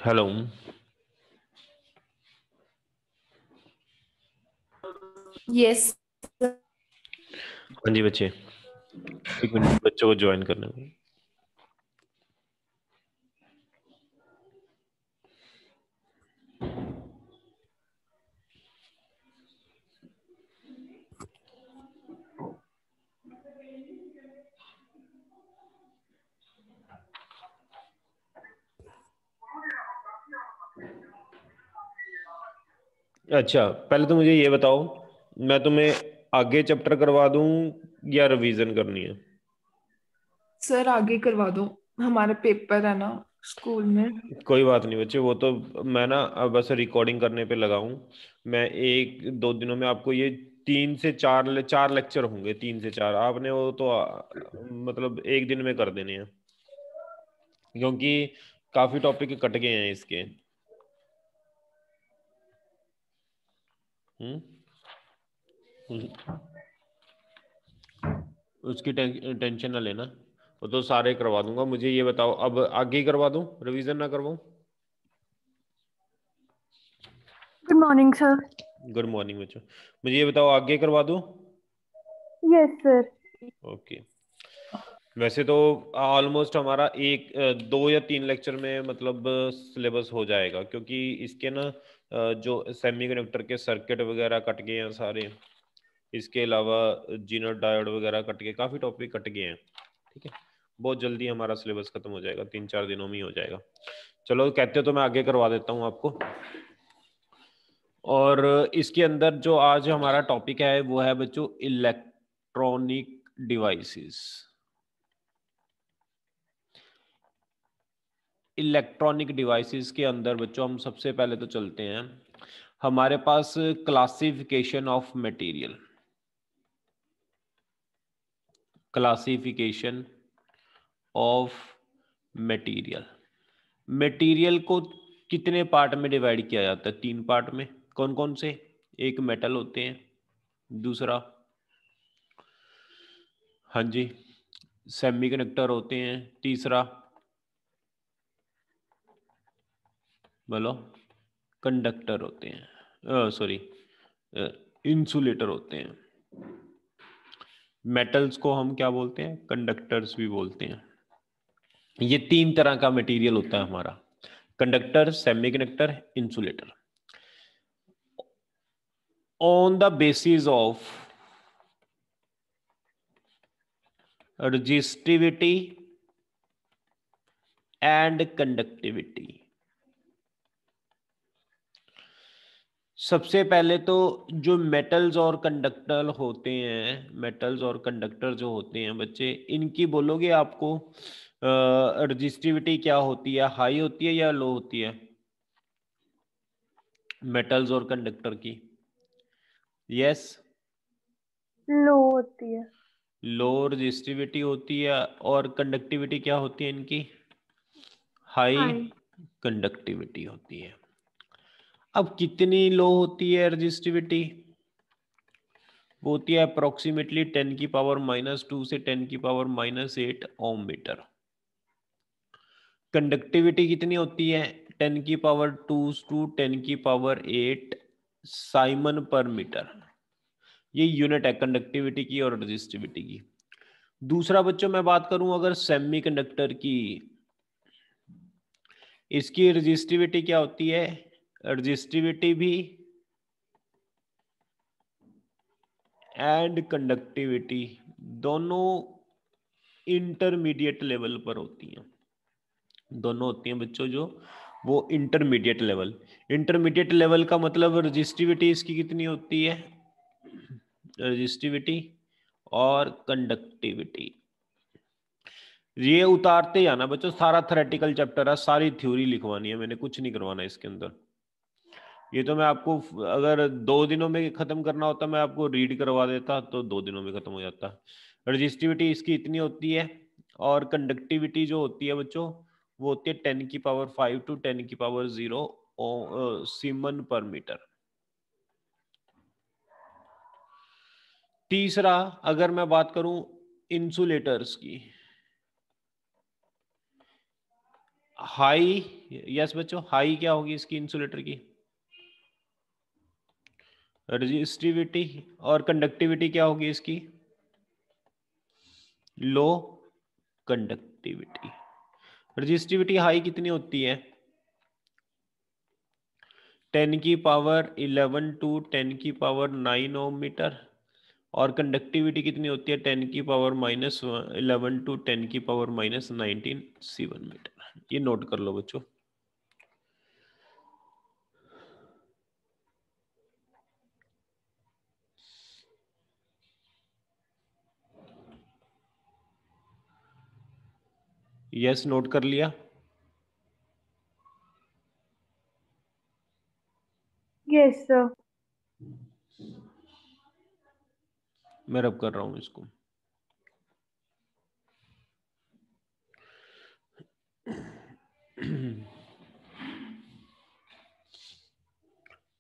Hello. Yes. हाँ जी बच्चे, एक मिनट बच्चों को ज्वाइन करने में। अच्छा, पहले तो मुझे ये बताओ, मैं तुम्हें आगे चैप्टर करवा दूं या रिवीजन करनी है? सर आगे करवा दो, हमारा पेपर है ना स्कूल में। कोई बात नहीं बच्चे, वो तो मैं ना अब बस रिकॉर्डिंग करने पे लगा हूँ। मैं एक दो दिनों में आपको ये 3 से 4 लेक्चर होंगे, 3 से 4 आपने वो तो मतलब एक दिन में कर देने हैं, क्योंकि काफी टॉपिक कट गए हैं इसके। हम्म। उसकी टेंशन ना लेना, वो तो सारे करवा दूंगा। मुझे ये बताओ, अब आगे ही करवा दूं, रिवीजन ना करवाऊं? Good morning sir. Good morning बच्चों। मुझे ये बताओ, आगे करवा दूं? Yes sir. ओके। वैसे तो ऑलमोस्ट हमारा 2 या 3 लेक्चर में मतलब सिलेबस हो जाएगा, क्योंकि इसके ना जो सेमीकंडक्टर के सर्किट वगैरह कट गए हैं सारे। इसके अलावा जीनर डायोड वगैरह कट गए, काफ़ी टॉपिक कट गए हैं। ठीक है, बहुत जल्दी हमारा सिलेबस खत्म हो जाएगा, 3-4 दिनों में ही हो जाएगा। चलो कहते हो तो मैं आगे करवा देता हूँ आपको। और इसके अंदर जो आज हमारा टॉपिक है वो है बच्चों इलेक्ट्रॉनिक डिवाइसेस। इलेक्ट्रॉनिक डिवाइसेस के अंदर बच्चों हम सबसे पहले तो चलते हैं, हमारे पास classification of material. Classification of material. Material को कितने पार्ट में डिवाइड किया जाता है? 3 पार्ट में। कौन कौन से? एक मेटल होते हैं, दूसरा हाँ जी सेमीकंडक्टर होते हैं, तीसरा बोलो कंडक्टर होते हैं, सॉरी इंसुलेटर होते हैं। मेटल्स को हम क्या बोलते हैं? कंडक्टर्स भी बोलते हैं। ये 3 तरह का मटेरियल होता है हमारा, conductor, semiconductor, insulator. On the basis of resistivity and conductivity. सबसे पहले तो जो मेटल्स और कंडक्टर होते हैं, मेटल्स और कंडक्टर जो होते हैं बच्चे, इनकी बोलोगे आपको रजिस्टिविटी क्या होती है? हाई होती है या लो होती है? मेटल्स और कंडक्टर की यस लो होती है। लो रजिस्टिविटी होती है। और कंडक्टिविटी क्या होती है इनकी? High high. कंडक्टिविटी होती है। अब कितनी लो होती है रजिस्टिविटी? वो होती है अप्रोक्सीमेटली 10⁻⁻² से 10⁻⁻8 ओम मीटर। कंडक्टिविटी कितनी होती है? 10⁻² टू 10⁻8 साइमन पर मीटर। ये यूनिट है कंडक्टिविटी की और रजिस्टिविटी की। दूसरा बच्चों मैं बात करूं अगर सेमीकंडक्टर की, इसकी रजिस्टिविटी क्या होती है? रजिस्टिविटी भी एंड कंडक्टिविटी दोनों इंटरमीडिएट लेवल पर होती हैं। दोनों होती हैं बच्चों जो वो इंटरमीडिएट लेवल। इंटरमीडिएट लेवल का मतलब रजिस्टिविटी इसकी कितनी होती है? रजिस्टिविटी और कंडक्टिविटी। ये उतारते जाना बच्चों, सारा थ्योरेटिकल चैप्टर है, सारी थ्योरी लिखवानी है मैंने, कुछ नहीं करवाना इसके अंदर। ये तो मैं आपको अगर 2 दिनों में खत्म करना होता मैं आपको रीड करवा देता, तो 2 दिनों में खत्म हो जाता। रजिस्टिविटी इसकी इतनी होती है, और कंडक्टिविटी जो होती है बच्चों वो होती है 10⁵ टू 10⁻0 सीमन पर मीटर। तीसरा अगर मैं बात करूं इंसुलेटर्स की, हाई, यस बच्चों, हाई क्या होगी इसकी इंसुलेटर की? रेजिस्टिविटी। और कंडक्टिविटी क्या होगी इसकी? लो कंडक्टिविटी। रेजिस्टिविटी हाई कितनी होती है? 10 की पावर 11 टू 10 की पावर 9 ओम मीटर। और कंडक्टिविटी कितनी होती है? 10 की पावर -11 टू 10 की पावर -19 सीवन मीटर। ये नोट कर लो बच्चों। यस, नोट कर लिया? Yes, sir. मैं रब कर रहा हूं इसको।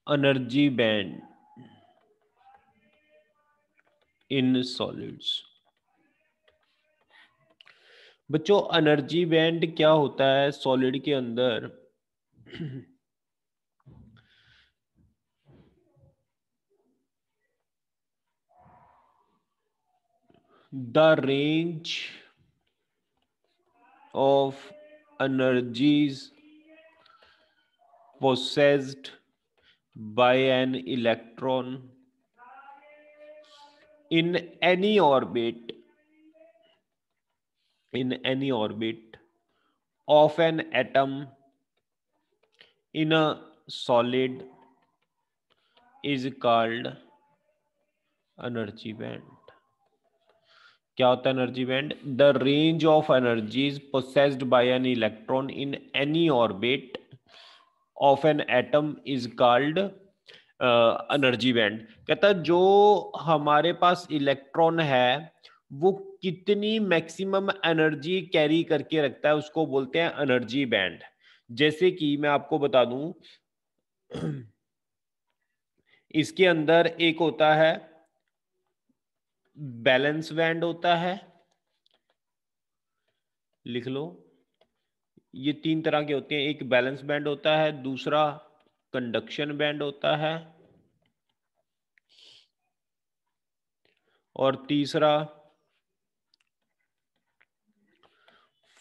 Energy band in solids. बच्चों एनर्जी बैंड क्या होता है सॉलिड के अंदर? the range of energies possessed by an electron in any orbit of an atom in a solid is called energy band। क्या होता है energy band? The range of energies possessed bye an electron in any orbit of an atom is called energy band. कहता है जो हमारे पास electron है वो कितनी मैक्सिमम एनर्जी कैरी करके रखता है उसको बोलते हैं एनर्जी बैंड। जैसे कि मैं आपको बता दूं, इसके अंदर एक होता है बैलेंस बैंड होता है, लिख लो। ये 3 तरह के होते हैं, एक बैलेंस बैंड होता है, दूसरा कंडक्शन बैंड होता है, और तीसरा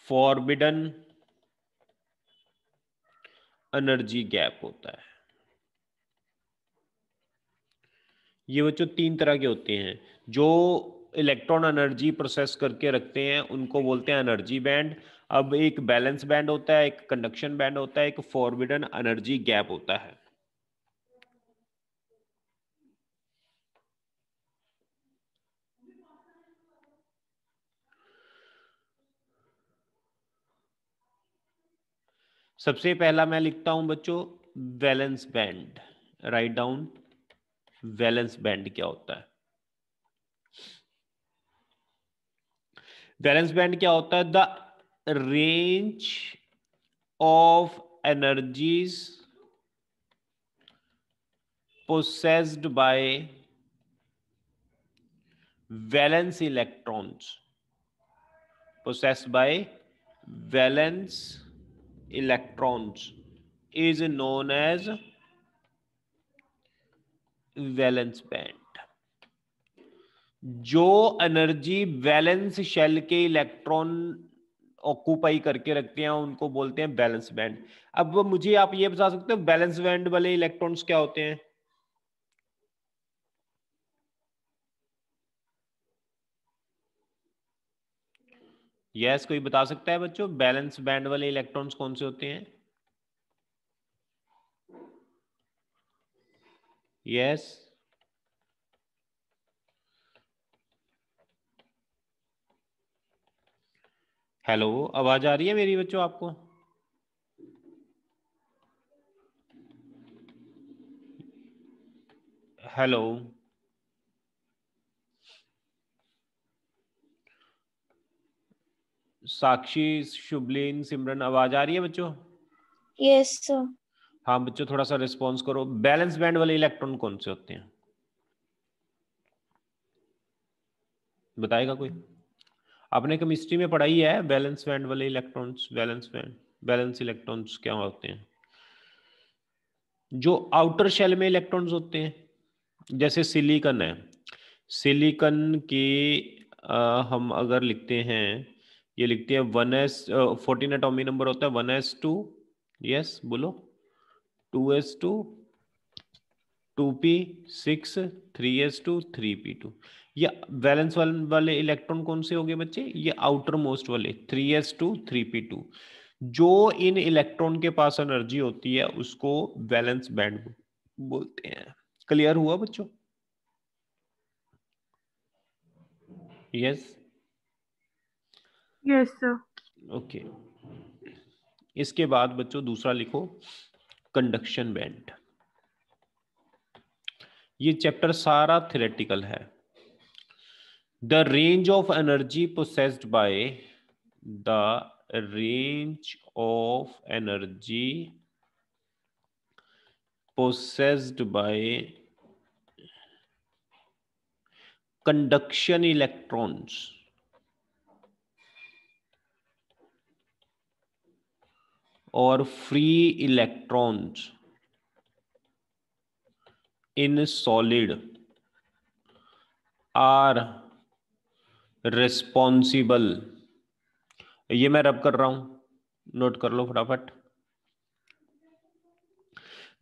फॉरबिडन एनर्जी गैप होता है। ये बच्चों 3 तरह के होते हैं। जो इलेक्ट्रॉन एनर्जी प्रोसेस करके रखते हैं उनको बोलते हैं एनर्जी बैंड। अब एक बैलेंस बैंड होता है, एक कंडक्शन बैंड होता है, एक फॉरबिडन एनर्जी गैप होता है। सबसे पहला मैं लिखता हूं बच्चों valence band. Write down valence band क्या होता है। वैलेंस बैंड क्या होता है? The range of energies possessed by valence electrons, possessed by valence electrons is known as valence band. जो एनर्जी वैलेंस शेल के इलेक्ट्रॉन ऑक्यूपाई करके रखते हैं उनको बोलते हैं वैलेंस बैंड। अब मुझे आप ये बता सकते हो वैलेंस बैंड वाले इलेक्ट्रॉन्स क्या होते हैं? यस, कोई बता सकता है बच्चों बैलेंस बैंड वाले इलेक्ट्रॉन्स कौन से होते हैं? यस, हेलो, आवाज आ रही है मेरी बच्चों आपको? हेलो, साक्षी, शुभलीन, सिमरन, आवाज आ रही है बच्चों? Yes, sir. हाँ बच्चों थोड़ा सा रिस्पॉन्स करो। बैलेंस बैंड वाले इलेक्ट्रॉन कौन से होते हैं? बताएगा कोई? आपने केमिस्ट्री में पढ़ाई है बैलेंस बैंड वाले electrons? Balance band, valence electrons क्या होते हैं? जो आउटर शेल में इलेक्ट्रॉन्स होते हैं, जैसे सिलिकॉन है, सिलिकॉन के हम अगर लिखते हैं, ये लिखते हैं 1s 14 एटॉमिक नंबर होता है 1s2, यस बोलो, 2s2, 2p6, 3s2, 3p2। ये वैलेंस वाले इलेक्ट्रॉन कौन से हो गए बच्चे? ये आउटर मोस्ट वाले 3s2, 3p2। जो इन इलेक्ट्रॉन के पास एनर्जी होती है उसको वैलेंस बैंड बोलते हैं। क्लियर हुआ बच्चों? Yes yes sir. ओके। इसके बाद बच्चों दूसरा लिखो, कंडक्शन बैंड। ये चैप्टर सारा थ्योरेटिकल है। The range of energy possessed by the range of energy possessed by conduction electrons or free electrons in solid are responsible, ये मैं रब कर रहा हूं, नोट कर लो फटाफट।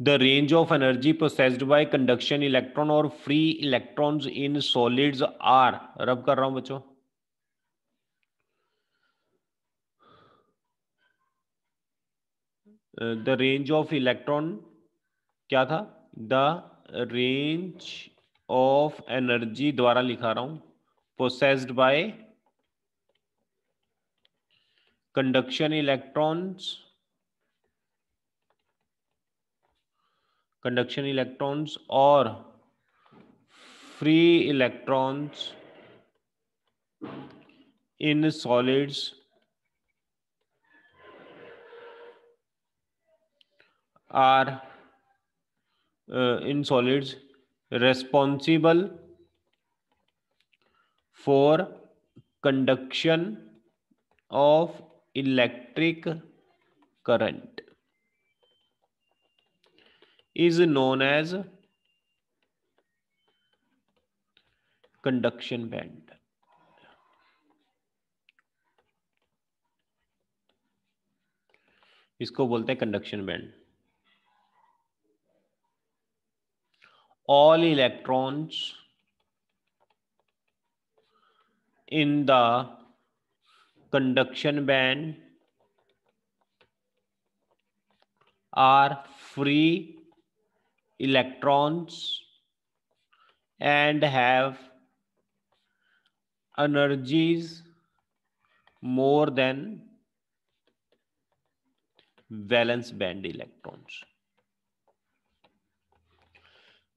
The range of energy possessed by conduction electron or free electrons in solids are, रब कर रहा हूं बच्चों, द रेंज ऑफ इलेक्ट्रॉन क्या था? द रेंज ऑफ एनर्जी, द्वारा लिखा रहा हूं, possessed by conduction electrons, conduction electrons और free electrons in solids are in solids responsible for conduction of electric current is known as conduction band। इसको बोलते हैं conduction band. all electrons in the conduction band are free electrons and have energies more than valence band electrons.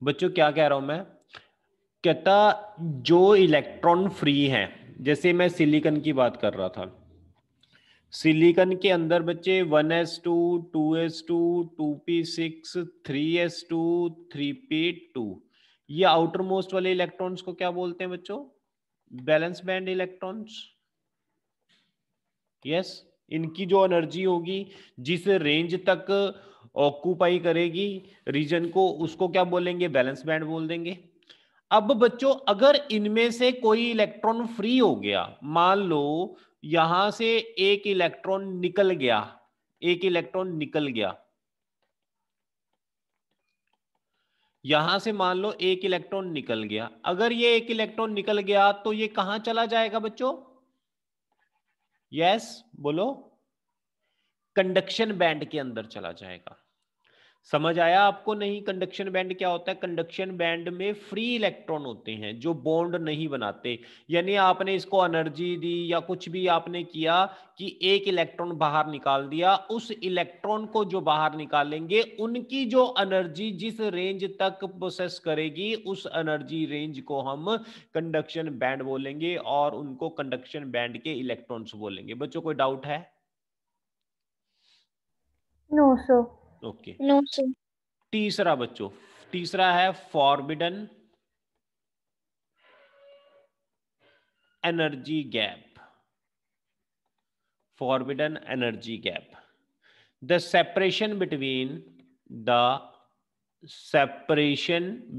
बच्चों क्या कह रहा हूं मैं? कहता जो इलेक्ट्रॉन फ्री हैं, जैसे मैं सिलिकॉन की बात कर रहा था, सिलिकॉन के अंदर बच्चे 1s2, 2s2, 2p6, 3s2, 3p2, ये आउटर मोस्ट वाले इलेक्ट्रॉन्स को क्या बोलते हैं बच्चों? Balance band electrons. यस, इनकी जो एनर्जी होगी, जिस रेंज तक ऑक्यूपाई करेगी रीजन को, उसको क्या बोलेंगे? बैलेंस बैंड बोल देंगे। अब बच्चों अगर इनमें से कोई इलेक्ट्रॉन फ्री हो गया, मान लो यहां से एक इलेक्ट्रॉन निकल गया, एक इलेक्ट्रॉन निकल गया, यहां से मान लो एक इलेक्ट्रॉन निकल गया, अगर ये एक इलेक्ट्रॉन निकल गया तो ये कहां चला जाएगा बच्चों? यस बोलो, कंडक्शन बैंड के अंदर चला जाएगा। समझ आया आपको? नहीं, कंडक्शन बैंड क्या होता है? कंडक्शन बैंड में फ्री इलेक्ट्रॉन होते हैं जो बॉन्ड नहीं बनाते, यानी आपने इसको एनर्जी दी या कुछ भी आपने किया कि एक इलेक्ट्रॉन बाहर निकाल दिया, उस इलेक्ट्रॉन को जो बाहर निकालेंगे उनकी जो एनर्जी जिस रेंज तक प्रोसेस करेगी, उस एनर्जी रेंज को हम कंडक्शन बैंड बोलेंगे और उनको कंडक्शन बैंड के इलेक्ट्रॉन्स बोलेंगे। बच्चों कोई डाउट है? No sir. Okay. No sir. तीसरा बच्चों, तीसरा है forbidden energy gap. Forbidden energy gap, the separation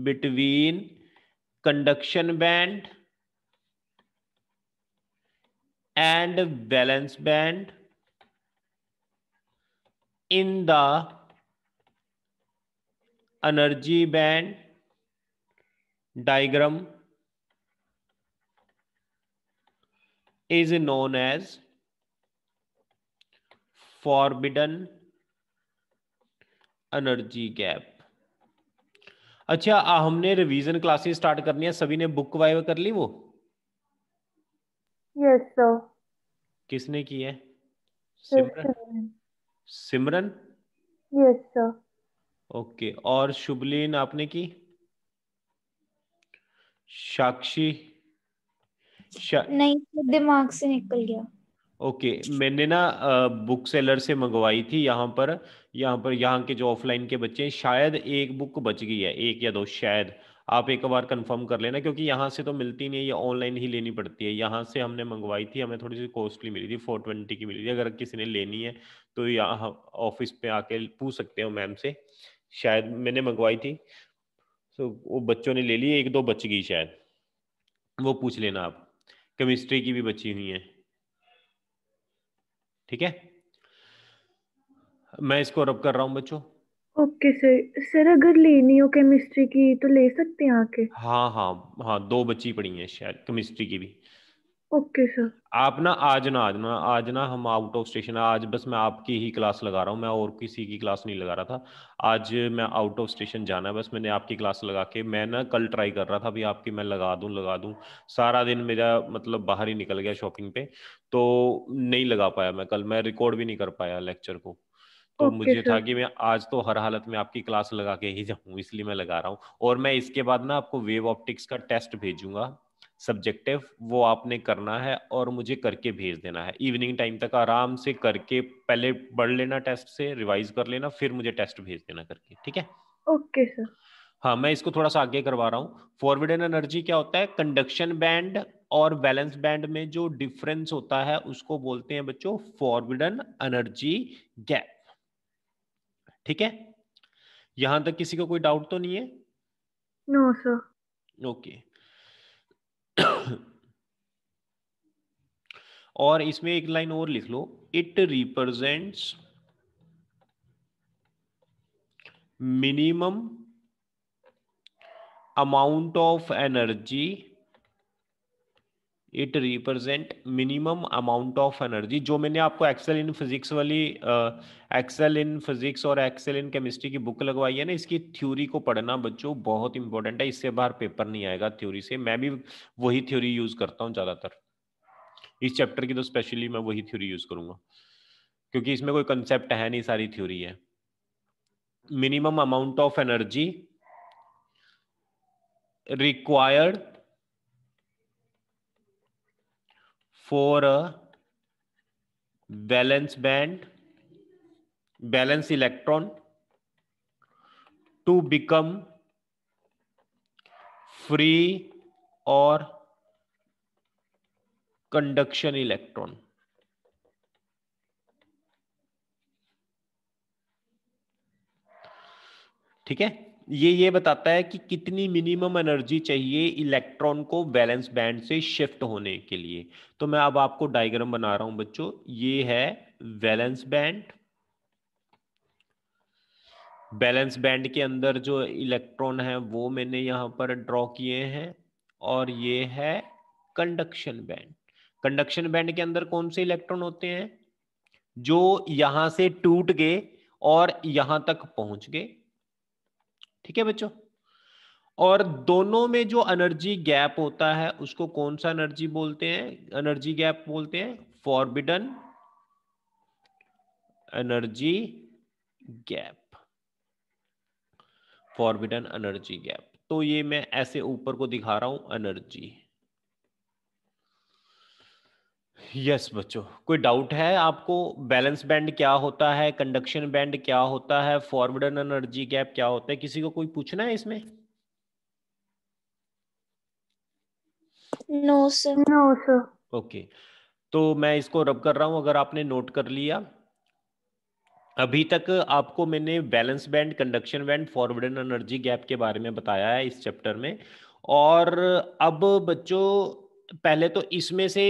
between conduction band and valence band in the energy band diagram is known as forbidden energy gap. अच्छा, हमने revision classes start करनी है, सभी ने बुक वाइव कर ली वो? Yes sir. किसने की है? Simran. Simran? Yes sir. Okay, और शुभलीन आपने की? साक्षी? नहीं, दिमाग से निकल गया। ओके, मैंने ना बुक सेलर से मंगवाई थी। यहाँ के जो ऑफलाइन के बच्चे हैं, शायद एक बुक बच गई है, एक या दो शायद। आप एक बार कंफर्म कर लेना, क्योंकि यहाँ से तो मिलती नहीं है, ये ऑनलाइन ही लेनी पड़ती है। यहाँ से हमने मंगवाई थी, हमें थोड़ी सी कॉस्टली मिली थी, 420 की मिली थी। अगर किसी ने लेनी है तो यहाँ ऑफिस पे आके पूछ सकते हो मैम से। शायद मैंने मंगवाई थी तो वो बच्चों ने ले ली, एक दो बच गई शायद, वो पूछ लेना आप। केमिस्ट्री की भी बची हुई है, ठीक है? मैं इसको रब कर रहा हूँ बच्चों। Okay sir. सर अगर लेनी हो केमिस्ट्री की तो ले सकते हैं आके? हाँ हाँ हाँ, दो बची पड़ी हैं शायद केमिस्ट्री की भी। Okay sir. आप ना आज ना हम आउट ऑफ स्टेशन, आज बस मैं आपकी ही क्लास लगा रहा हूँ, मैं और किसी की क्लास नहीं लगा रहा था। आज मैं आउट ऑफ स्टेशन जाना है, बस मैंने आपकी क्लास लगा के, मैं ना कल ट्राई कर रहा था भी आपकी मैं लगा दूँ। सारा दिन मेरा मतलब बाहर ही निकल गया शॉपिंग पे, तो नहीं लगा पाया मैं कल, मैं रिकॉर्ड भी नहीं कर पाया लेक्चर को। तो ओके मुझे था सर। कि मैं आज तो हर हालत में आपकी क्लास लगा के ही जाऊँ, इसलिए मैं लगा रहा हूँ। और मैं इसके बाद ना आपको वेव ऑप्टिक्स का टेस्ट भेजूंगा सब्जेक्टिव, वो आपने करना है और मुझे करके भेज देना है। इवनिंग टाइम तक आराम से करके पहले पढ़ लेना, टेस्ट से रिवाइज कर लेना, फिर मुझे टेस्ट भेज देना करके, ठीक है? Okay sir. हाँ, मैं इसको थोड़ा सा आगे करवा रहा हूँ। फॉरवर्ड एनर्जी क्या होता है? कंडक्शन बैंड और बैलेंस बैंड में जो डिफरेंस होता है उसको बोलते हैं बच्चों फॉरवर्ड एनर्जी गैप, ठीक है? यहां तक किसी को कोई डाउट तो नहीं है? No sir. ओके। और इसमें एक लाइन और लिख लो, it represents minimum amount of energy, it represent minimum amount of energy. जो मैंने आपको एक्सेल इन फिजिक्स वाली एक्सेल इन फिजिक्स और एक्सेल इन केमिस्ट्री की बुक लगवाई है ना, इसकी थ्योरी को पढ़ना बच्चों बहुत इंपॉर्टेंट है, इससे बाहर पेपर नहीं आएगा थ्योरी से। मैं भी वही थ्योरी यूज करता हूँ ज्यादातर, इस चैप्टर की तो स्पेशली मैं वही थ्योरी यूज करूंगा, क्योंकि इसमें कोई कंसेप्ट है नहीं, सारी थ्योरी है। Minimum amount of energy required for a valence electron to become free और कंडक्शन इलेक्ट्रॉन। ठीक है, ये बताता है कि कितनी मिनिमम एनर्जी चाहिए इलेक्ट्रॉन को वैलेंस बैंड से शिफ्ट होने के लिए। तो मैं अब आपको डायग्राम बना रहा हूं बच्चों, ये है वैलेंस बैंड। बैलेंस बैंड के अंदर जो इलेक्ट्रॉन है वो मैंने यहां पर ड्रॉ किए हैं, और ये है कंडक्शन बैंड। कंडक्शन बैंड के अंदर कौन से इलेक्ट्रॉन होते हैं? जो यहां से टूट गए और यहां तक पहुंच गए, ठीक है बच्चों? और दोनों में जो एनर्जी गैप होता है उसको कौन सा एनर्जी बोलते हैं? एनर्जी गैप बोलते हैं forbidden energy gap. Forbidden energy gap, तो ये मैं ऐसे ऊपर को दिखा रहा हूं एनर्जी। यस बच्चों, कोई डाउट है आपको? बैलेंस बैंड क्या होता है, कंडक्शन बैंड क्या होता है, फॉरबिडन एनर्जी गैप क्या होता है? किसी को कोई पूछना है इसमें? No sir. No sir. Okay, तो मैं इसको रब कर रहा हूं, अगर आपने नोट कर लिया अभी तक आपको मैंने balance band, conduction band, forward energy gap के बारे में बताया है इस चैप्टर में। और अब बच्चों पहले तो इसमें से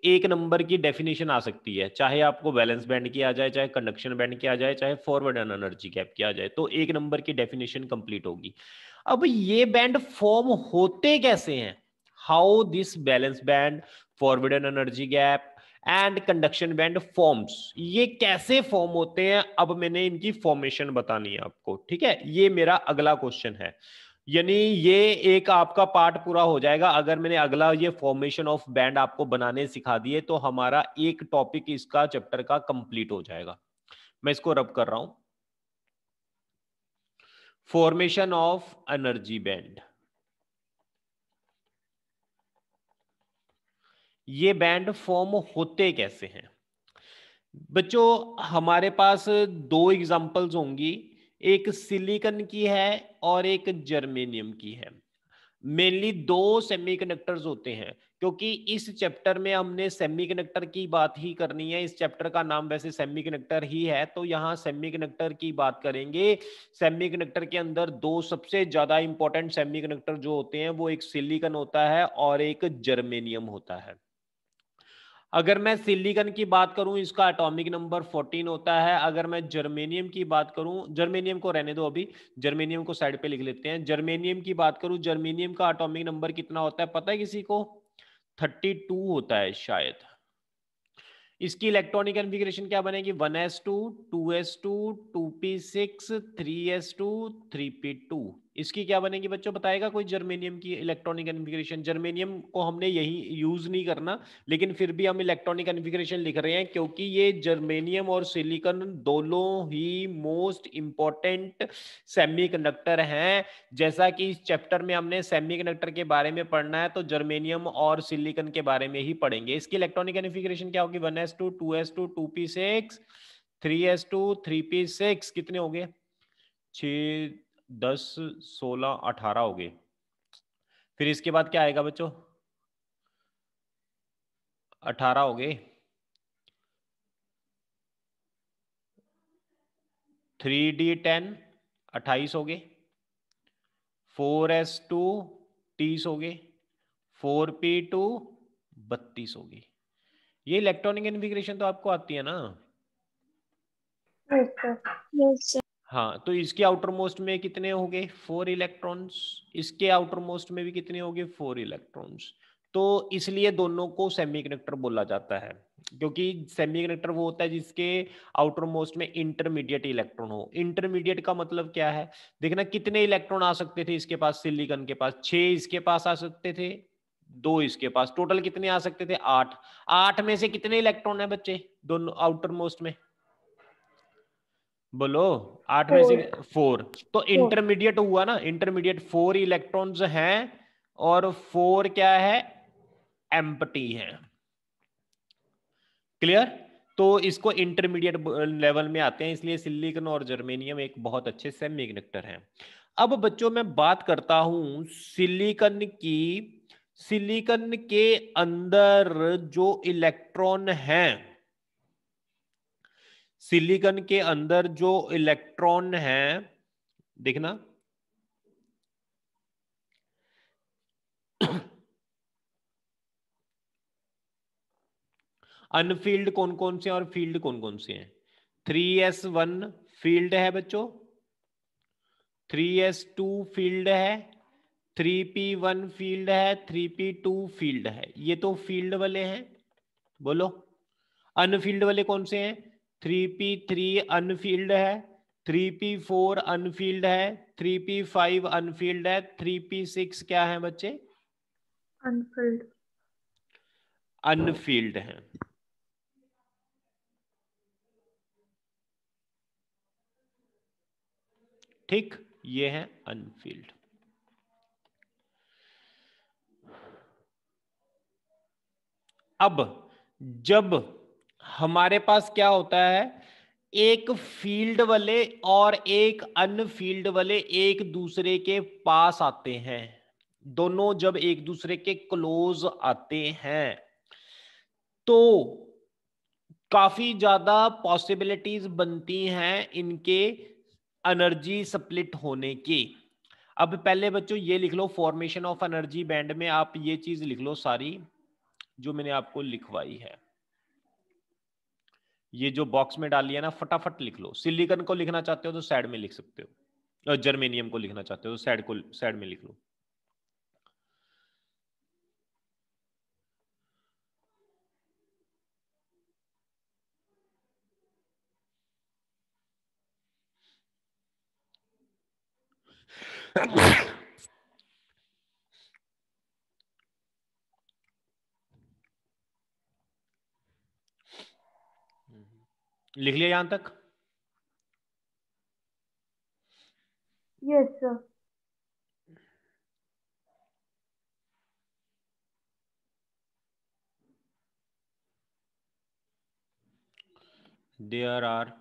एक नंबर की डेफिनेशन आ सकती है, चाहे आपको बैलेंस बैंड की आ जाए, चाहे कंडक्शन बैंड की आ जाए, चाहे फॉरवर्ड एनर्जी गैप की आ जाए, तो एक नंबर की डेफिनेशन कंप्लीट होगी। अब ये बैंड फॉर्म होते कैसे हैं, how this balance band, forward energy gap and conduction band forms, ये कैसे फॉर्म होते हैं, अब मैंने इनकी फॉर्मेशन बतानी है आपको। ठीक है, ये मेरा अगला क्वेश्चन है, यानी ये एक आपका पार्ट पूरा हो जाएगा अगर मैंने अगला ये फॉर्मेशन ऑफ बैंड आपको बनाने सिखा दिए, तो हमारा एक टॉपिक इसका चैप्टर का कंप्लीट हो जाएगा। मैं इसको रब कर रहा हूं, फॉर्मेशन ऑफ एनर्जी बैंड। ये बैंड फॉर्म होते कैसे हैं बच्चों, हमारे पास दो एग्जांपल्स होंगी, एक सिलिकॉन की है और एक जर्मेनियम की है। मेनली दो सेमीकंडक्टर्स होते हैं, क्योंकि इस चैप्टर में हमने सेमीकंडक्टर की बात ही करनी है। इस चैप्टर का नाम वैसे सेमीकंडक्टर ही है, तो यहाँ सेमीकंडक्टर की बात करेंगे। सेमीकंडक्टर के अंदर दो सबसे ज्यादा इंपॉर्टेंट सेमीकंडक्टर जो होते हैं, वो एक सिलिकॉन होता है और एक जर्मेनियम होता है। अगर मैं सिलिकॉन की बात करूं, इसका एटॉमिक नंबर 14 होता है। अगर मैं जर्मेनियम की बात करूं, जर्मेनियम को रहने दो अभी, जर्मेनियम को साइड पे लिख लेते हैं। जर्मेनियम की बात करूं, जर्मेनियम का एटॉमिक नंबर कितना होता है पता है किसी को? 32 होता है शायद। इसकी इलेक्ट्रॉनिक कॉन्फ़िगरेशन क्या बनेगी? 1s2 2s2 2p6 3s2 3p2। इसकी क्या बनेगी बच्चों, बताएगा कोई? जर्मेनियम की इलेक्ट्रॉनिक कॉन्फ़िगरेशन। जर्मेनियम को हमने यही यूज नहीं करना, लेकिन फिर भी हम इलेक्ट्रॉनिक कॉन्फ़िगरेशन लिख रहे हैं, क्योंकि ये जर्मेनियम और सिलिकॉन दोनों ही मोस्ट इंपॉर्टेंट सेमीकंडक्टर हैं। जैसा कि इस चैप्टर में हमने सेमीकंडक्टर के बारे में पढ़ना है, तो जर्मेनियम और सिलिकॉन के बारे में ही पढ़ेंगे। इसकी इलेक्ट्रॉनिक कॉन्फ़िगरेशन क्या होगी? 1s2 2s2 2p6 3s2 3p6। कितने हो गए? 6 10 16 18 हो गए। फिर इसके बाद क्या आएगा बच्चों? 18 हो गए। 3d10 28 हो गए। 4s2 30 हो गए। 4p2 32 हो गई। ये इलेक्ट्रॉनिक कॉन्फ़िगरेशन तो आपको आती है ना? Yes sir. हाँ, तो इसके आउटर मोस्ट में कितने हो गए? 4 इलेक्ट्रॉन्स। इसके आउटर मोस्ट में भी कितने हो गए? 4 इलेक्ट्रॉन्स। तो इसलिए दोनों को सेमीकंडक्टर बोला जाता है, क्योंकि सेमीकंडक्टर वो होता है जिसके आउटर मोस्ट में इंटरमीडिएट इलेक्ट्रॉन हो। इंटरमीडिएट का मतलब क्या है? देखना कितने इलेक्ट्रॉन आ सकते थे इसके पास, सिलिकॉन के पास 6 इसके पास आ सकते थे, 2 इसके पास, टोटल कितने आ सकते थे? 8। 8 में से कितने इलेक्ट्रॉन है बच्चे दोनों आउटर मोस्ट में? बोलो। 8 में से 4। तो इंटरमीडिएट हुआ ना, इंटरमीडिएट 4 इलेक्ट्रॉन्स हैं और 4 क्या है? एम्प्टी है। क्लियर? तो इसको इंटरमीडिएट लेवल में आते हैं, इसलिए सिलिकॉन और जर्मेनियम एक बहुत अच्छे सेमीकंडक्टर हैं। अब बच्चों मैं बात करता हूं सिलिकॉन की। सिलिकॉन के अंदर जो इलेक्ट्रॉन हैं, सिलिकॉन के अंदर जो इलेक्ट्रॉन हैं, देखना अनफील्ड कौन कौन से और फील्ड कौन कौन से हैं? 3s1 फील्ड है बच्चों, 3s2 फील्ड है, 3p1 फील्ड है, 3p2 फील्ड है। ये तो फील्ड वाले हैं। बोलो अनफील्ड वाले कौन से हैं? 3p3 अनफील्ड है, 3p4 अनफील्ड है, 3p5 अनफील्ड है, 3p6 क्या है बच्चे? अनफील्ड। अनफील्ड है। ठीक, ये है अनफील्ड। अब जब हमारे पास क्या होता है, एक फील्ड वाले और एक अनफील्ड वाले एक दूसरे के पास आते हैं, दोनों जब एक दूसरे के क्लोज आते हैं, तो काफी ज्यादा पॉसिबिलिटीज बनती हैं इनके एनर्जी स्प्लिट होने की। अब पहले बच्चों ये लिख लो, फॉर्मेशन ऑफ एनर्जी बैंड में आप ये चीज लिख लो सारी जो मैंने आपको लिखवाई है। ये जो बॉक्स में डाली है ना, फटाफट लिख लो। सिलिकॉन को लिखना चाहते हो तो साइड में लिख सकते हो, और जर्मेनियम को लिखना चाहते हो तो साइड में लिख लो। लिख लिया यहां तक? Yes sir. There are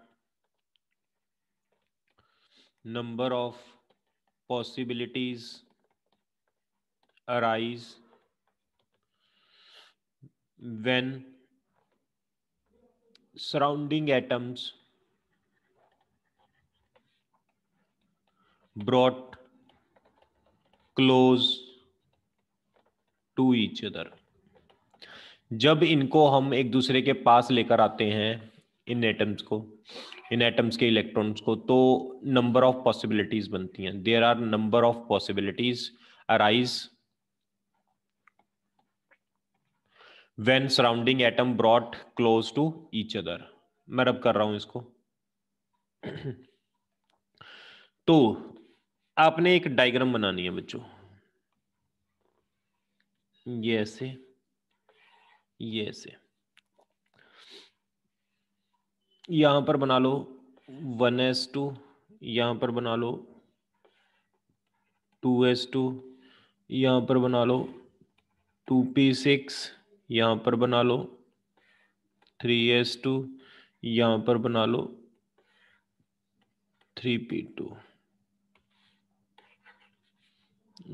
number of possibilities arise when surrounding atoms brought close to each other। जब इनको हम एक दूसरे के पास लेकर आते हैं, इन एटम्स को, इन एटम्स के इलेक्ट्रॉन्स को, तो नंबर ऑफ पॉसिबिलिटीज बनती हैं। There are number of possibilities arise when surrounding atom brought close to each other. मैं रब कर रहा हूं इसको। तो आपने एक डायग्राम बनानी है बच्चों, ये ऐसे, ये ऐसे। यहां पर बना लो 1s2, यहां पर बना लो 2s2, यहां पर बना लो 2p6, यहां पर बना लो 3s2, यहां पर बना लो 3p2।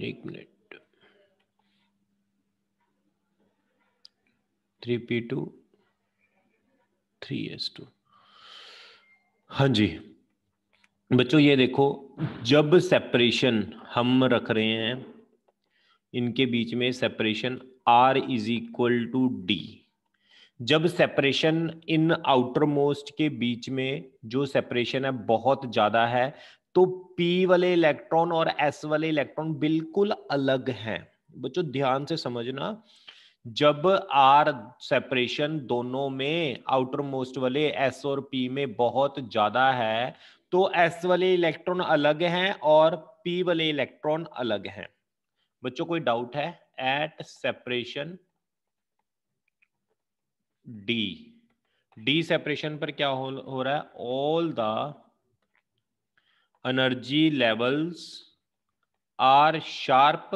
एक मिनट, 3p2 3s2। हाँ जी बच्चों, ये देखो, जब सेपरेशन हम रख रहे हैं, इनके बीच में सेपरेशन R = D। जब सेपरेशन इन आउटर मोस्ट के बीच में जो सेपरेशन है बहुत ज्यादा है, तो P वाले इलेक्ट्रॉन और S वाले इलेक्ट्रॉन बिल्कुल अलग हैं। बच्चों ध्यान से समझना, जब R सेपरेशन दोनों में आउटर मोस्ट वाले S और P में बहुत ज्यादा है, तो S वाले इलेक्ट्रॉन अलग हैं और P वाले इलेक्ट्रॉन अलग हैं। बच्चों कोई डाउट है? एट सेपरेशन डी सेपरेशन पर क्या हो रहा है? All the energy levels are sharp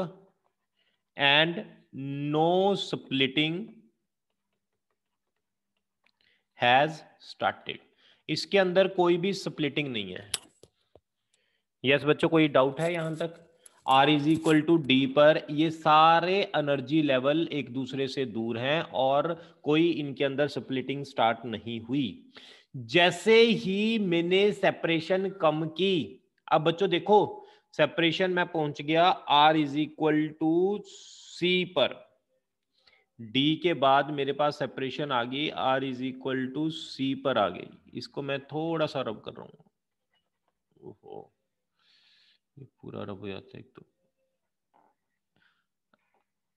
and no splitting has started. इसके अंदर कोई भी स्प्लिटिंग नहीं है। यस बच्चों, कोई डाउट है यहां तक? R = D पर ये सारे एनर्जी लेवल एक दूसरे से दूर हैं और कोई इनके अंदर स्प्लिटिंग स्टार्ट नहीं हुई। जैसे ही मैंने सेपरेशन कम की, अब बच्चों देखो, सेपरेशन में पहुंच गया R = C पर, D के बाद मेरे पास सेपरेशन आ गई R = C पर आ गई। इसको मैं थोड़ा सा रब कर रहा हूं। ओहो, ये पूरा रब हो जाता है एक तो।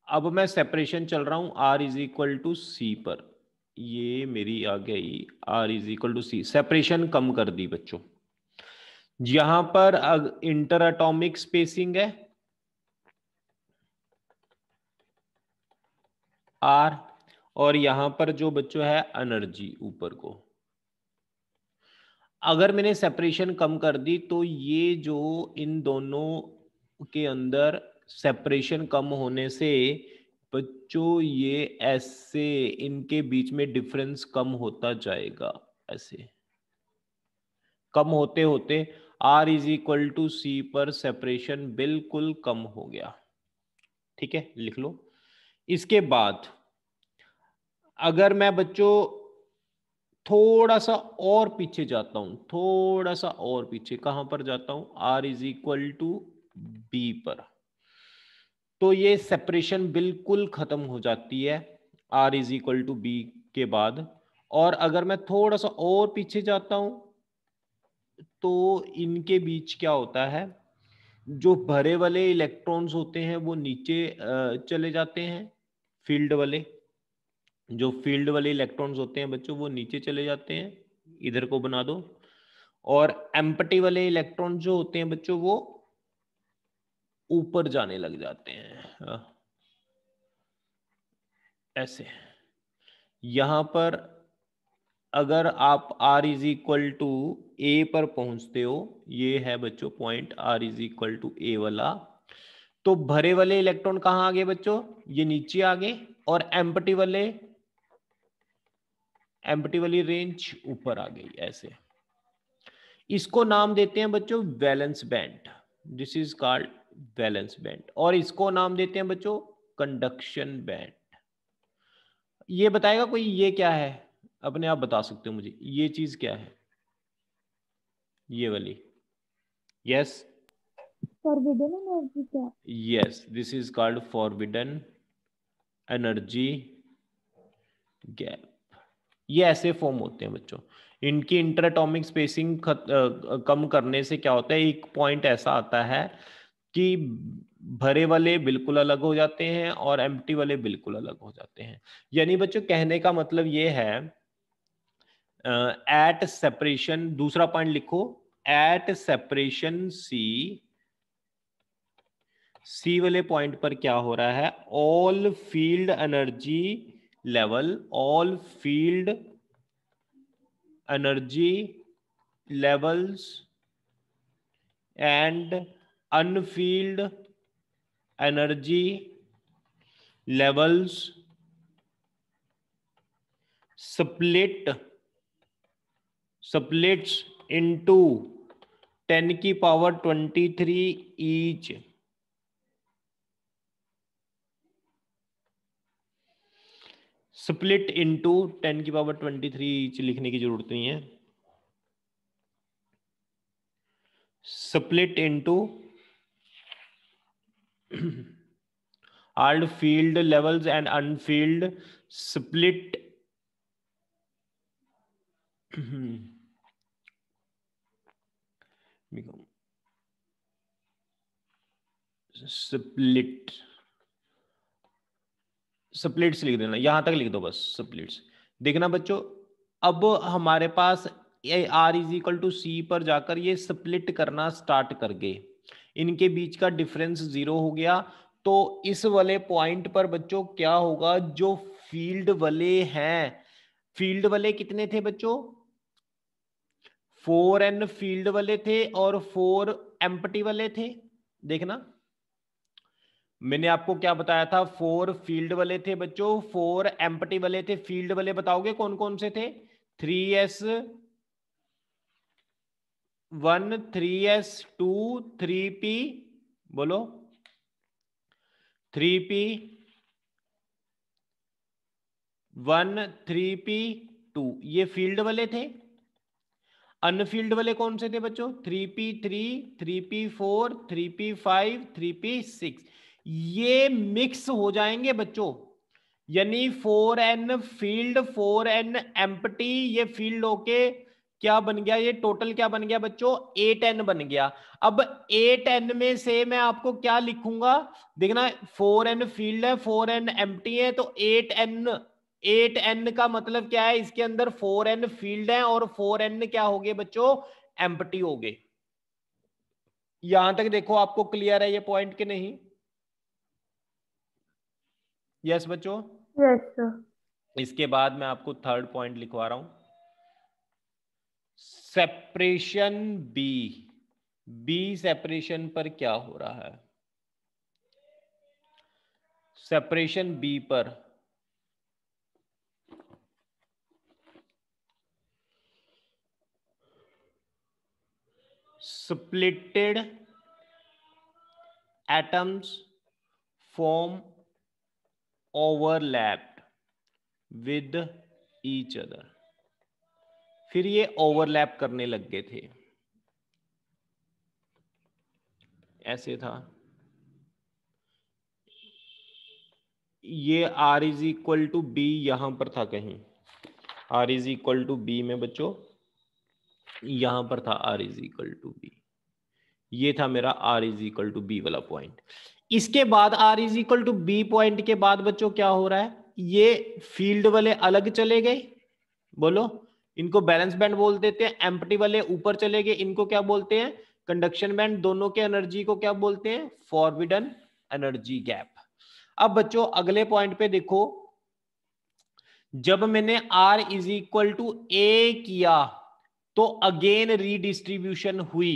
अब मैं सेपरेशन चल रहा हूं R = C पर, ये मेरी आ गई R = C। सेपरेशन कम कर दी बच्चों। यहां पर इंटर एटॉमिक स्पेसिंग है R, और यहां पर जो बच्चों है एनर्जी ऊपर को। अगर मैंने सेपरेशन कम कर दी तो ये जो इन दोनों के अंदर सेपरेशन कम होने से बच्चों ये ऐसे इनके बीच में डिफरेंस कम होता जाएगा। ऐसे कम होते होते R = C पर सेपरेशन बिल्कुल कम हो गया। ठीक है, लिख लो। इसके बाद अगर मैं बच्चों थोड़ा सा और पीछे जाता हूं, थोड़ा सा और पीछे, कहां पर जाता हूं, R is equal to b पर, तो ये सेपरेशन बिल्कुल खत्म हो जाती है R is equal to b के बाद। और अगर मैं थोड़ा सा और पीछे जाता हूं तो इनके बीच क्या होता है, जो भरे वाले इलेक्ट्रॉन्स होते हैं वो नीचे चले जाते हैं, फील्ड वाले, जो फील्ड वाले इलेक्ट्रॉन्स होते हैं बच्चों वो नीचे चले जाते हैं, इधर को बना दो। और एम्प्टी वाले इलेक्ट्रॉन जो होते हैं बच्चों वो ऊपर जाने लग जाते हैं, ऐसे। यहां पर अगर आप R is equal to a पर पहुंचते हो, ये है बच्चों point R is equal to a वाला, तो भरे वाले इलेक्ट्रॉन कहां आ गए बच्चों, ये नीचे आ गए, और एम्प्टी वाली रेंज ऊपर आ गई, ऐसे। इसको नाम देते हैं बच्चों valence band, this is called valence band. और इसको नाम देते हैं बच्चों कंडक्शन बैंड। ये बताएगा कोई ये क्या है, अपने आप बता सकते हो मुझे, ये चीज क्या है, ये वाली, यस फॉरबिडन एनर्जी क्या? Yes, this is called forbidden energy gap. ये ऐसे फॉर्म होते हैं बच्चों, इनकी इंटरएटॉमिक स्पेसिंग कम करने से क्या होता है, एक पॉइंट ऐसा आता है कि भरे वाले बिल्कुल अलग हो जाते हैं और एम्प्टी वाले बिल्कुल अलग हो जाते हैं। यानी बच्चों कहने का मतलब ये है, एट सेपरेशन, दूसरा पॉइंट लिखो, एट सेपरेशन सी वाले पॉइंट पर क्या हो रहा है, all field energy levels and unfilled energy levels splits into 10 की पावर 23 each, स्प्लिट इनटू 10 की पावर 23 each लिखने की जरूरत नहीं है, split into all field levels and unfilled split splits लिख देना, यहां तक लिख दो बस स्प्लिट्स। देखना बच्चों, अब हमारे पास R इज इक्वल टू सी पर जाकर ये स्प्लिट करना स्टार्ट कर गए, इनके बीच का डिफरेंस 0 हो गया। तो इस वाले पॉइंट पर बच्चों क्या होगा, जो फील्ड वाले हैं, फील्ड वाले कितने थे बच्चों, 4n फील्ड वाले थे और 4 एम्प्टी वाले थे। देखना मैंने आपको क्या बताया था, 4 फील्ड वाले थे बच्चों, 4 एम्प्टी वाले थे। फील्ड वाले बताओगे कौन कौन से थे, 3s1 3s2 3p, बोलो 3p1 3p2, ये फील्ड वाले थे। अनफील्ड वाले कौन से थे बच्चों, 3p3 3p4 3p5 3p6, ये मिक्स हो जाएंगे बच्चों। यानी 4n फील्ड 4n एम्प्टी, ये फील्ड होके क्या बन गया, ये टोटल क्या बन गया बच्चों, 8n बन गया। अब 8n में से मैं आपको क्या लिखूंगा, देखना 4n फील्ड है 4n एम्प्टी है, तो 8n का मतलब क्या है, इसके अंदर 4n फील्ड है और 4n क्या हो गए बच्चों, एम्प्टी हो गए। यहां तक देखो आपको क्लियर है ये पॉइंट कि नहीं, यस बच्चों। Yes sir. इसके बाद मैं आपको थर्ड पॉइंट लिखवा रहा हूं, सेपरेशन बी सेपरेशन पर क्या हो रहा है, सेपरेशन बी पर splitted atoms form overlapped with each other, फिर ये ओवरलैप करने लग गए थे, ऐसे था। ये R is equal to b यहां पर था कहीं, R is equal to b में बच्चों यहां पर था R is equal to b, ये था मेरा R is equal to b वाला पॉइंट। इसके बाद R is equal to b point के बाद बच्चों क्या हो रहा है, ये फील्ड वाले अलग चले गए, बोलो, इनको बैलेंस बैंड बोल देते हैं। एम्प्टी वाले ऊपर चले गए, इनको क्या बोलते हैं, कंडक्शन बैंड। दोनों के एनर्जी को क्या बोलते हैं, फॉरबिडन एनर्जी गैप। अब बच्चों अगले पॉइंट पे देखो, जब मैंने R इज इक्वल टू ए किया तो अगेन रीडिस्ट्रीब्यूशन हुई।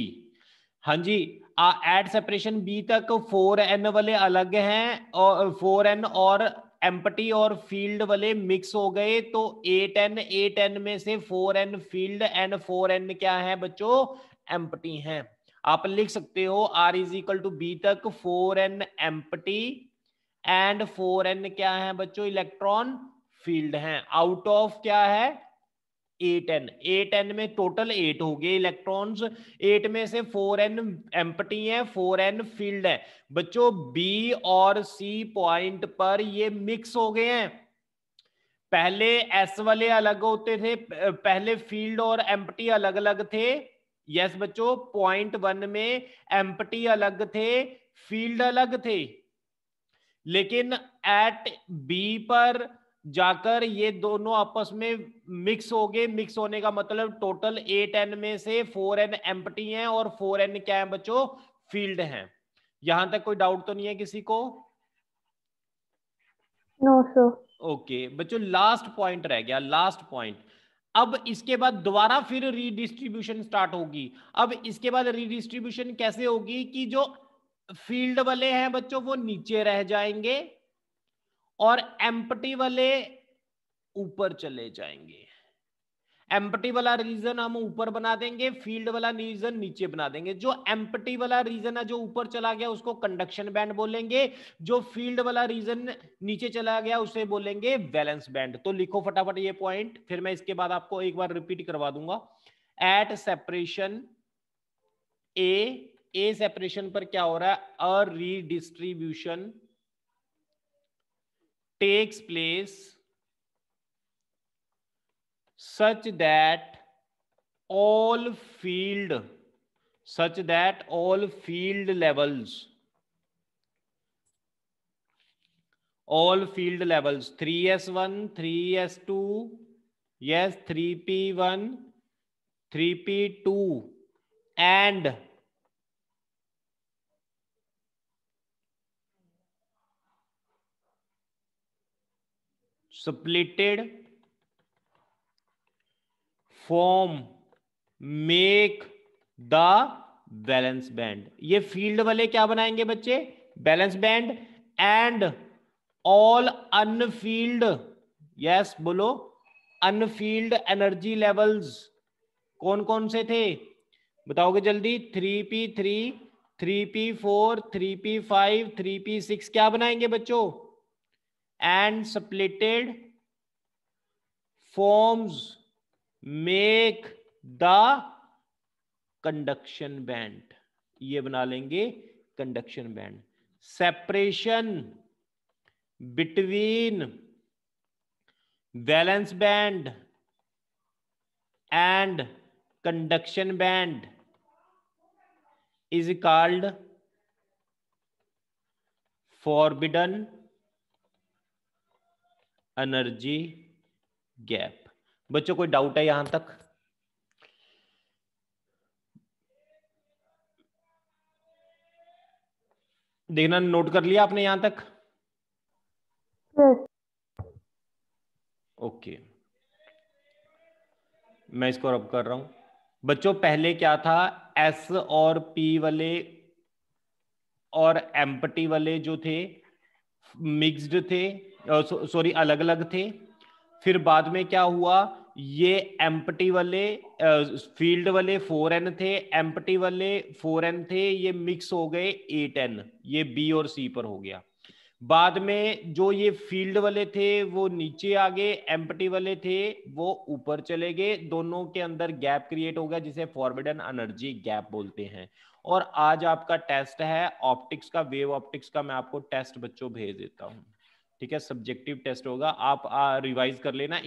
हाँ जी, एट सेपरेशन बी तक 4n वाले अलग हैं और 4n और एम्प्टी और फील्ड वाले मिक्स हो गए, तो 8n में से 4n फील्ड एंड 4n क्या है बच्चों, एम्प्टी हैं। आप लिख सकते हो R is equal to b तक 4n एम्प्टी एंड 4n क्या है बच्चों, इलेक्ट्रॉन फील्ड हैं। आउट ऑफ क्या है 8n में टोटल 8 हो गए इलेक्ट्रॉन्स, 8 में से 4n एम्प्टी है, 4n फील्ड है। बच्चों B और C पॉइंट पर ये मिक्स हो गए हैं। पहले S वाले अलग होते थे, पहले फील्ड और एम्प्टी अलग अलग थे। यस बच्चों, पॉइंट 1 में एम्प्टी अलग थे, फील्ड अलग थे, लेकिन एट B पर जाकर ये दोनों आपस में मिक्स हो गए। मिक्स होने का मतलब टोटल 8n में से 4n एम्प्टी हैं और 4n क्या है बच्चों, फील्ड हैं। यहां तक कोई डाउट तो नहीं है किसी को? No sir. ओके बच्चों, लास्ट पॉइंट रह गया, लास्ट पॉइंट। अब इसके बाद दोबारा फिर रीडिस्ट्रीब्यूशन स्टार्ट होगी। अब इसके बाद रीडिस्ट्रीब्यूशन कैसे होगी कि जो फील्ड वाले हैं बच्चों वो नीचे रह जाएंगे और एम्प्टी वाले ऊपर चले जाएंगे। एम्प्टी वाला रीजन हम ऊपर बना देंगे, फील्ड वाला रीजन नीचे बना देंगे। जो एम्प्टी वाला रीजन है जो ऊपर चला गया उसको कंडक्शन बैंड बोलेंगे, जो फील्ड वाला रीजन नीचे चला गया उसे बोलेंगे वैलेंस बैंड। तो लिखो फटाफट ये पॉइंट, फिर मैं इसके बाद आपको एक बार रिपीट करवा दूंगा। एट सेपरेशन ए सेपरेशन पर क्या हो रहा है, अ redistribution takes place such that all field levels 3s1 3s2 yes 3p1 3p2 and splitted form make the balance band. ये फील्ड वाले क्या बनाएंगे बच्चे, balance band. And all unfilled, yes बोलो, अनफील्ड एनर्जी लेवल्स कौन कौन से थे बताओगे जल्दी, 3p3 3p4 3p5 3p6 क्या बनाएंगे बच्चों, and splitted forms make the conduction band, ये बना लेंगे conduction band. Separation between valence band and conduction band is called forbidden energy gap. बच्चों कोई डाउट है यहां तक? देखना, नोट कर लिया आपने यहां तक? यस। ओके, मैं इसको रब कर रहा हूं। बच्चों पहले क्या था, एस और पी वाले और एम्प्टी वाले जो थे मिक्स्ड थे, सॉरी अलग अलग थे। फिर बाद में क्या हुआ, ये एम्प्टी वाले फील्ड वाले 4n थे, एम्प्टी वाले 4n थे, ये मिक्स हो गए 8n, ये बी और सी पर हो गया। बाद में जो ये फील्ड वाले थे वो नीचे आ गए, एम्प्टी वाले थे वो ऊपर चले गए, दोनों के अंदर गैप क्रिएट हो गया जिसे फॉरबिडन एनर्जी गैप बोलते हैं। और आज आपका टेस्ट है ऑप्टिक्स का, वेव ऑप्टिक्स का। मैं आपको टेस्ट बच्चों भेज देता हूँ, ठीक है, सब्जेक्टिव टेस्ट होगा, आप रिवाइज कर लेना।